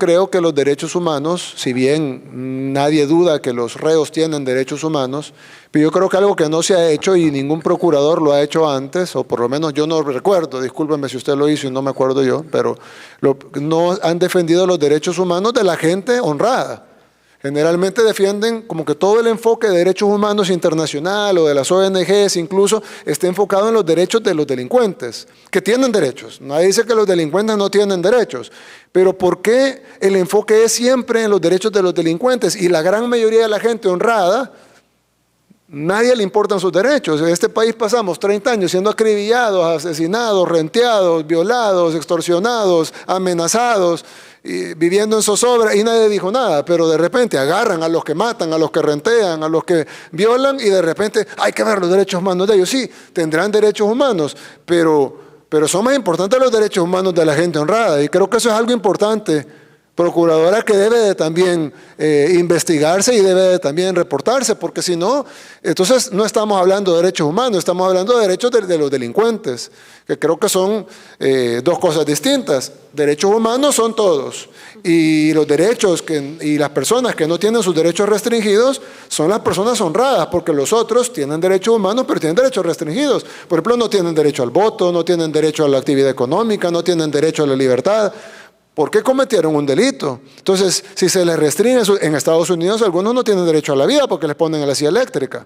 Creo que los derechos humanos, si bien nadie duda que los reos tienen derechos humanos, pero yo creo que algo que no se ha hecho y ningún procurador lo ha hecho antes, o por lo menos yo no recuerdo, discúlpenme si usted lo hizo y no me acuerdo yo, pero no han defendido los derechos humanos de la gente honrada. Generalmente defienden como que todo el enfoque de derechos humanos internacional o de las ONGs incluso esté enfocado en los derechos de los delincuentes, que tienen derechos. Nadie dice que los delincuentes no tienen derechos, pero ¿por qué el enfoque es siempre en los derechos de los delincuentes? Y la gran mayoría de la gente honrada, nadie le importan sus derechos. En este país pasamos 30 años siendo acribillados, asesinados, renteados, violados, extorsionados, amenazados, viviendo en zozobra y nadie dijo nada, pero de repente agarran a los que matan, a los que rentean, a los que violan y de repente hay que ver los derechos humanos de ellos. Sí, tendrán derechos humanos, pero son más importantes los derechos humanos de la gente honrada y creo que eso es algo importante, procuradora, que debe de también investigarse y debe de también reportarse, porque si no, entonces no estamos hablando de derechos humanos, estamos hablando de derechos de los delincuentes, que creo que son dos cosas distintas. Derechos humanos son todos, y los derechos y las personas que no tienen sus derechos restringidos son las personas honradas, porque los otros tienen derechos humanos, pero tienen derechos restringidos. Por ejemplo, no tienen derecho al voto, no tienen derecho a la actividad económica, no tienen derecho a la libertad. ¿Por qué cometieron un delito? Entonces, si se les restringe, en Estados Unidos algunos no tienen derecho a la vida porque les ponen a la silla eléctrica.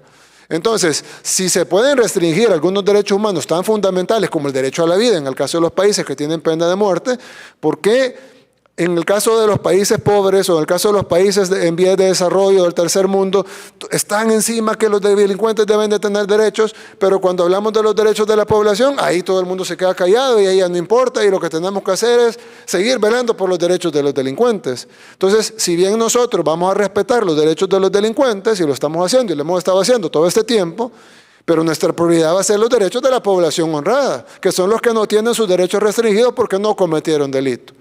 Entonces, si se pueden restringir algunos derechos humanos tan fundamentales como el derecho a la vida, en el caso de los países que tienen pena de muerte, ¿por qué en el caso de los países pobres o en el caso de los países en vías de desarrollo del tercer mundo están encima que los delincuentes deben de tener derechos, pero cuando hablamos de los derechos de la población, ahí todo el mundo se queda callado y ahí ya no importa y lo que tenemos que hacer es seguir velando por los derechos de los delincuentes? Entonces, si bien nosotros vamos a respetar los derechos de los delincuentes y lo estamos haciendo y lo hemos estado haciendo todo este tiempo, pero nuestra prioridad va a ser los derechos de la población honrada, que son los que no tienen sus derechos restringidos porque no cometieron delito.